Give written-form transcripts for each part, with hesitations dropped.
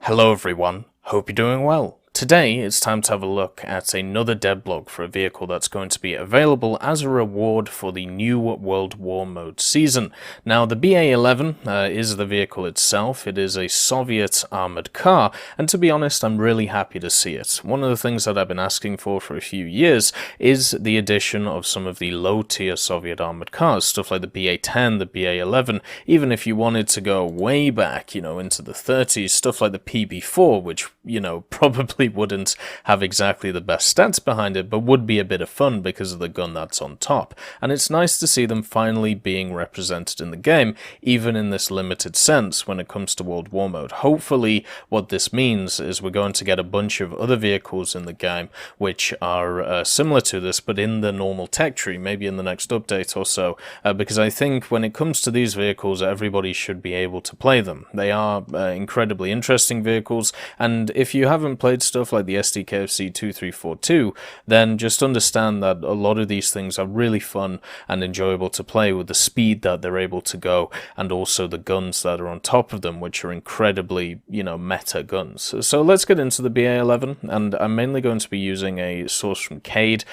Hello everyone, hope you're doing well. Today it's time to have a look at another devblog for a vehicle that's going to be available as a reward for the new World War Mode season. Now the BA-11 is the vehicle itself. It is a Soviet armoured car, and to be honest I'm really happy to see it. One of the things that I've been asking for a few years is the addition of some of the low tier Soviet armoured cars, stuff like the BA-10, the BA-11, even if you wanted to go way back, into the 30s, stuff like the PB-4, which, probably wouldn't have exactly the best stats behind it, but would be a bit of fun because of the gun that's on top. And it's nice to see them finally being represented in the game, even in this limited sense when it comes to World War Mode. Hopefully what this means is we're going to get a bunch of other vehicles in the game which are similar to this, but in the normal tech tree, maybe in the next update or so, because I think when it comes to these vehicles, everybody should be able to play them. They are incredibly interesting vehicles, and if you haven't played stuff like the SDKFC 2342, then just understand that a lot of these things are really fun and enjoyable to play with the speed that they're able to go, and also the guns that are on top of them, which are incredibly, meta guns. So let's get into the BA-11, and I'm mainly going to be using a source from CAID,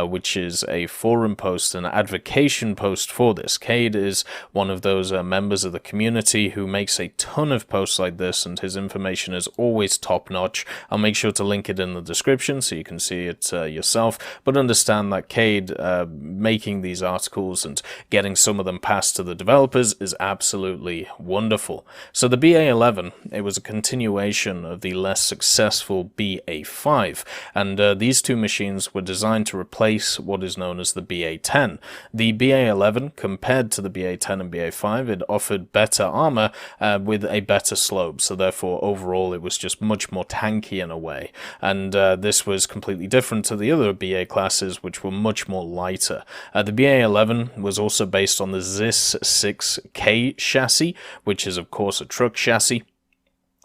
which is a forum post, an advocation post for this. CAID is one of those members of the community who makes a ton of posts like this, and his information is always top-notch. I'll make sure to link it in the description so you can see it yourself, but understand that CAID making these articles and getting some of them passed to the developers is absolutely wonderful. So the BA-11, it was a continuation of the less successful BA-5, and these two machines were designed to replace what is known as the BA-10. The BA-11, compared to the BA-10 and BA-5, it offered better armor with a better slope, so therefore overall it was just much more tanky in a way. And this was completely different to the other BA classes, which were much more lighter. The BA-11 was also based on the ZIS-6K chassis, which is of course a truck chassis.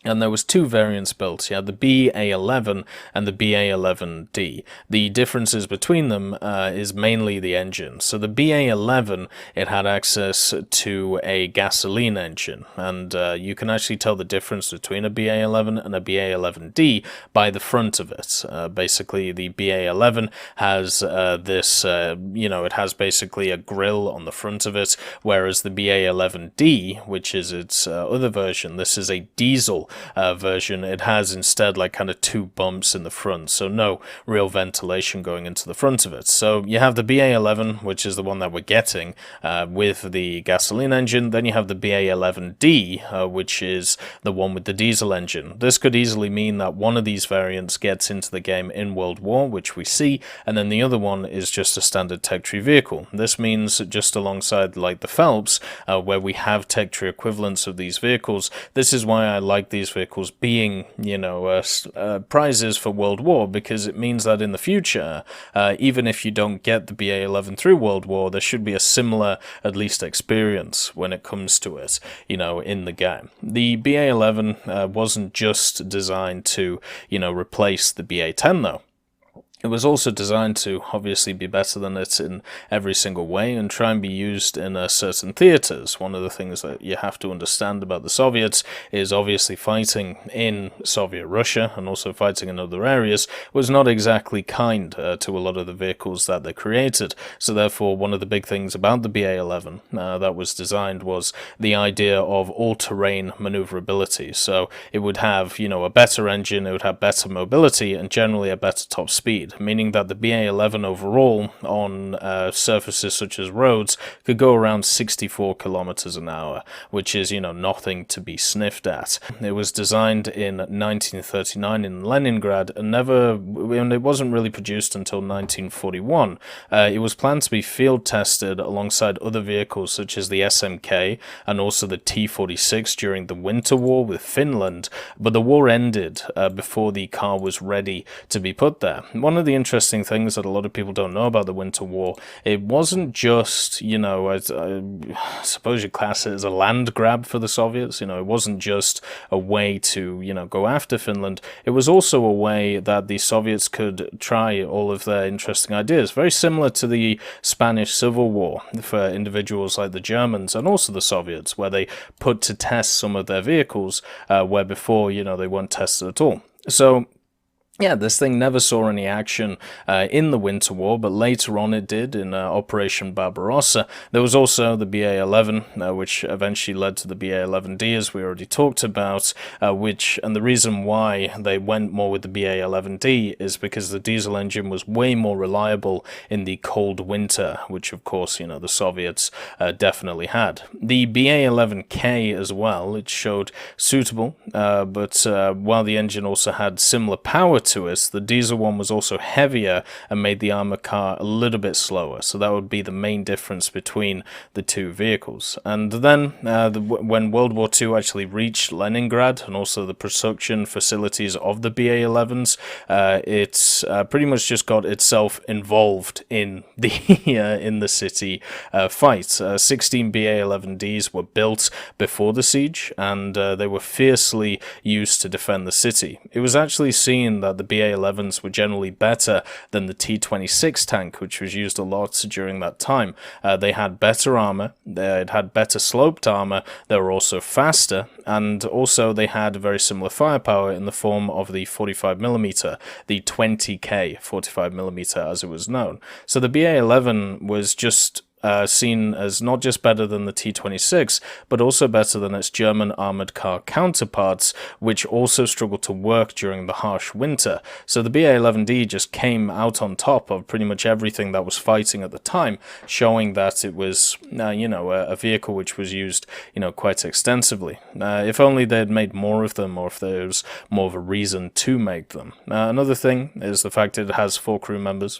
And there was two variants built. You had the BA-11 and the BA-11D. The differences between them is mainly the engine. So the BA-11, it had access to a gasoline engine, and you can actually tell the difference between a BA-11 and a BA-11D by the front of it. Basically, the BA-11 has this, it has basically a grille on the front of it, whereas the BA-11D, which is its other version, this is a diesel version. It has instead like kind of two bumps in the front, so no real ventilation going into the front of it. So you have the BA-11, which is the one that we're getting with the gasoline engine. Then you have the BA-11D, which is the one with the diesel engine. This could easily mean that one of these variants gets into the game in World War, which we see, and then the other one is just a standard tech tree vehicle. This means just alongside like the Phelps, where we have tech tree equivalents of these vehicles, this is why I like these vehicles being, prizes for World War, because it means that in the future, even if you don't get the BA-11 through World War, there should be a similar, at least, experience when it comes to it, in the game. The BA-11 wasn't just designed to, replace the BA-10 though. It was also designed to obviously be better than it in every single way and try and be used in certain theaters. One of the things that you have to understand about the Soviets is obviously fighting in Soviet Russia and also fighting in other areas was not exactly kind to a lot of the vehicles that they created. So therefore, one of the big things about the BA-11 that was designed was the idea of all-terrain maneuverability. So it would have, a better engine, it would have better mobility, and generally a better top speed. Meaning that the BA-11 overall on surfaces such as roads could go around 64 kilometers an hour, which is, nothing to be sniffed at. It was designed in 1939 in Leningrad and it wasn't really produced until 1941. It was planned to be field tested alongside other vehicles such as the SMK and also the T-46 during the Winter War with Finland, but the war ended before the car was ready to be put there. One of the interesting things that a lot of people don't know about the Winter War. It wasn't just, you know, I suppose you class it as a land grab for the Soviets. You know, it wasn't just a way to, you know, go after Finland. It was also a way that the Soviets could try all of their interesting ideas, very similar to the Spanish Civil War for individuals like the Germans and also the Soviets, where they put to test some of their vehicles where before, you know, they weren't tested at all. So yeah, this thing never saw any action in the Winter War, but later on it did in Operation Barbarossa. There was also the BA-11, which eventually led to the BA-11D, as we already talked about, and the reason why they went more with the BA-11D is because the diesel engine was way more reliable in the cold winter, which of course, you know, the Soviets definitely had. The BA-11K as well, it showed suitable, but while the engine also had similar power to us, the diesel one was also heavier and made the armored car a little bit slower. So that would be the main difference between the two vehicles. And then when World War II actually reached Leningrad and also the production facilities of the BA-11s, it's pretty much just got itself involved in the in the city fight. 16 BA-11Ds were built before the siege, and they were fiercely used to defend the city. It was actually seen that the BA-11s were generally better than the T-26 tank, which was used a lot during that time. They had better armor, they had better sloped armor, they were also faster, and also they had very similar firepower in the form of the 45mm, the 20K 45mm as it was known. So the BA-11 was just seen as not just better than the T-26, but also better than its German armoured car counterparts, which also struggled to work during the harsh winter. So the BA-11D just came out on top of pretty much everything that was fighting at the time, showing that it was, you know, a vehicle which was used, you know, quite extensively. If only they'd made more of them, or if there was more of a reason to make them. Another thing is the fact that it has 4 crew members.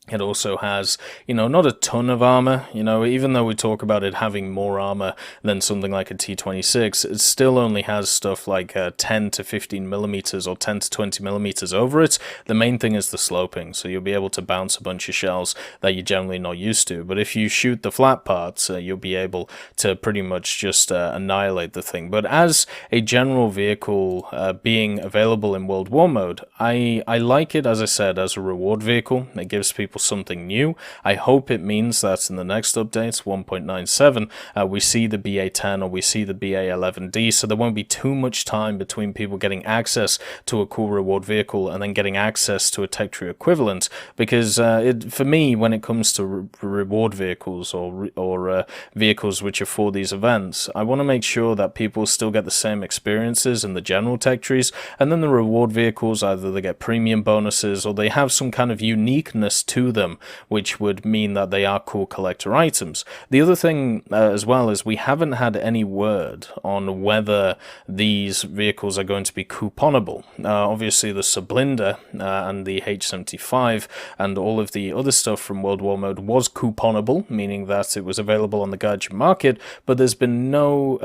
It also has, you know, not a ton of armor. You know, even though we talk about it having more armor than something like a T-26, it still only has stuff like 10 to 15 millimeters or 10 to 20 millimeters over it. The main thing is the sloping, so you'll be able to bounce a bunch of shells that you're generally not used to. But if you shoot the flat parts, you'll be able to pretty much just annihilate the thing. But as a general vehicle being available in World War mode, I like it, as I said, as a reward vehicle. It gives people something new. I hope it means that in the next update, 1.97, we see the BA-10 or we see the BA-11D, so there won't be too much time between people getting access to a cool reward vehicle and then getting access to a tech tree equivalent, because for me, when it comes to reward vehicles or vehicles which are for these events, I want to make sure that people still get the same experiences in the general tech trees, and then the reward vehicles, either they get premium bonuses or they have some kind of uniqueness to them, which would mean that they are cool collector items. The other thing as well is we haven't had any word on whether these vehicles are going to be couponable. Obviously the Sublinder and the H75 and all of the other stuff from World War mode was couponable, meaning that it was available on the Gaijin market, but there's been no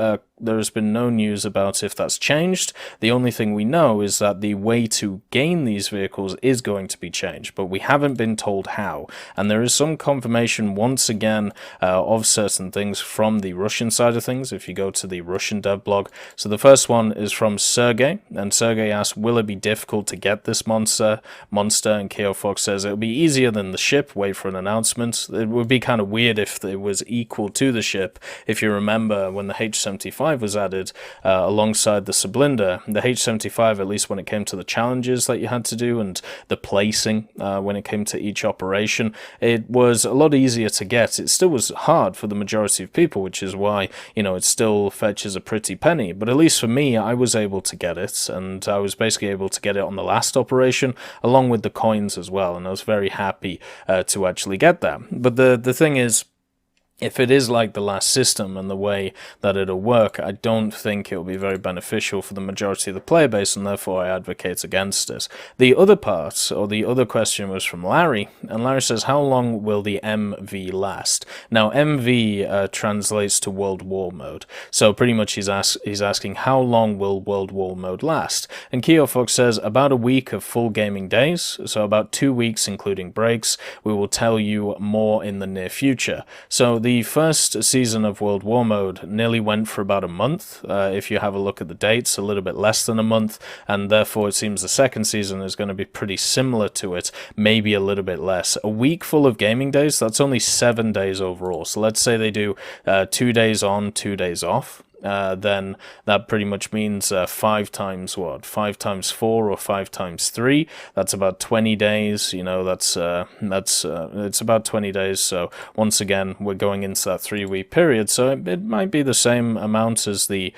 news about if that's changed. The only thing we know is that the way to gain these vehicles is going to be changed, but we haven't been told how. And there is some confirmation once again of certain things from the Russian side of things, if you go to the Russian Devblog. So the first one is from Sergey, and Sergey asks, will it be difficult to get this monster? And Keo Fox says it'll be easier than the ship, wait for an announcement. It would be kind of weird if it was equal to the ship. If you remember when the H75 was added alongside the Sublinder, the H75, at least when it came to the challenges that you had to do and the placing when it came to each operation, it was a lot easier to get. It still was hard for the majority of people, which is why, you know, it still fetches a pretty penny. But at least for me, I was able to get it, and I was basically able to get it on the last operation, along with the coins as well, and I was very happy to actually get that. But the thing is, if it is like the last system and the way that it'll work, I don't think it'll be very beneficial for the majority of the player base, and therefore I advocate against it. The other part, or the other question, was from Larry, and Larry says, how long will the MV last? Now, MV translates to World War Mode, so pretty much he's asking, how long will World War Mode last? And Keofox says, about a week of full gaming days, so about 2 weeks including breaks. We will tell you more in the near future. So the first season of World War Mode nearly went for about a month. If you have a look at the dates, a little bit less than a month, and therefore it seems the second season is going to be pretty similar to it, maybe a little bit less. A week full of gaming days, that's only 7 days overall. So let's say they do 2 days on, 2 days off. Then that pretty much means 5 times what? 5 times 4 or 5 times 3. That's about 20 days. You know, it's about 20 days. So once again, we're going into that 3-week period. So it might be the same amount as the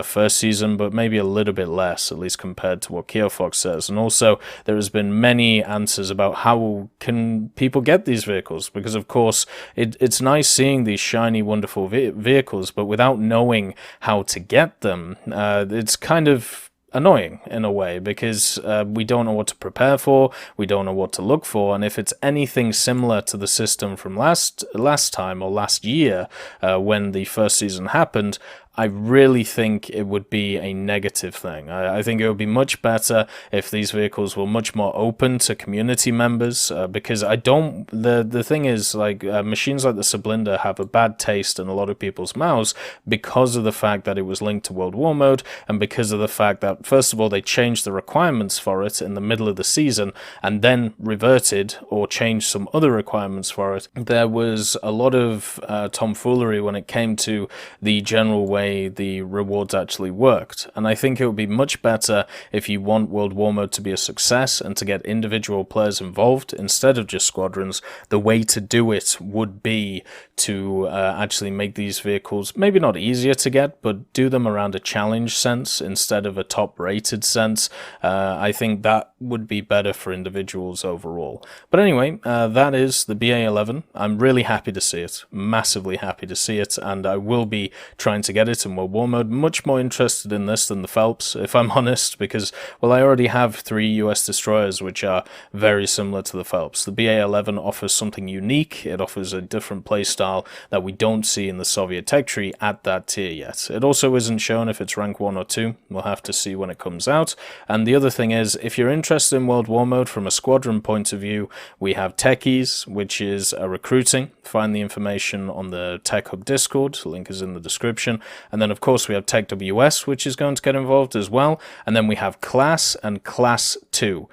first season, but maybe a little bit less, at least compared to what Keofox says. And also, there has been many answers about how can people get these vehicles, because of course it's nice seeing these shiny, wonderful vehicles, but without knowing how to get them, it's kind of annoying in a way, because we don't know what to prepare for, we don't know what to look for, and if it's anything similar to the system from last time or last year when the first season happened, I really think it would be a negative thing. I think it would be much better if these vehicles were much more open to community members, because the thing is, like, machines like the Sublinder have a bad taste in a lot of people's mouths because of the fact that it was linked to World War Mode, and because of the fact that, first of all, they changed the requirements for it in the middle of the season, and then reverted or changed some other requirements for it. There was a lot of tomfoolery when it came to the general way the rewards actually worked, and I think it would be much better if you want World War Mode to be a success and to get individual players involved instead of just squadrons. The way to do it would be to actually make these vehicles maybe not easier to get, but do them around a challenge sense instead of a top rated sense. I think that would be better for individuals overall. But anyway, that is the BA-11. I'm really happy to see it, massively happy to see it, and I will be trying to get it in World War Mode. Much more interested in this than the Phelps, if I'm honest, because, well, I already have 3 US destroyers which are very similar to the Phelps. The BA-11 offers something unique. It offers a different playstyle that we don't see in the Soviet tech tree at that tier yet. It also isn't shown if it's rank 1 or 2. We'll have to see when it comes out. And the other thing is, if you're interested in World War Mode from a squadron point of view, we have Techies, which is recruiting. Find the information on the Tech Hub Discord. The link is in the description. And then, of course, we have Tech WS, which is going to get involved as well. And then we have Class and Class 2,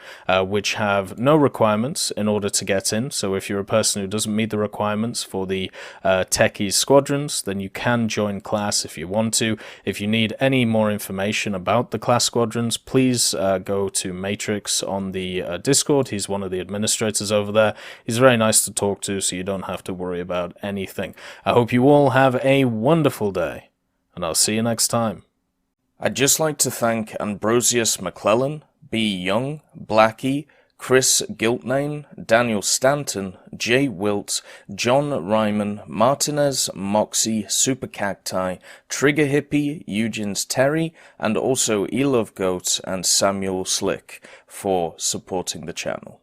which have no requirements in order to get in. So if you're a person who doesn't meet the requirements for the Techies squadrons, then you can join Class if you want to. If you need any more information about the Class squadrons, please go to Matrix on the Discord. He's one of the administrators over there. He's very nice to talk to, so you don't have to worry about anything. I hope you all have a wonderful day, and I'll see you next time. I'd just like to thank Ambrosius McClellan, B. Young, Blackie, Chris Giltnane, Daniel Stanton, Jay Wilt, John Ryman, Martinez, Moxie, Super Cacti, Trigger Hippie, Eugens Terry, and also Elove Goat and Samuel Slick for supporting the channel.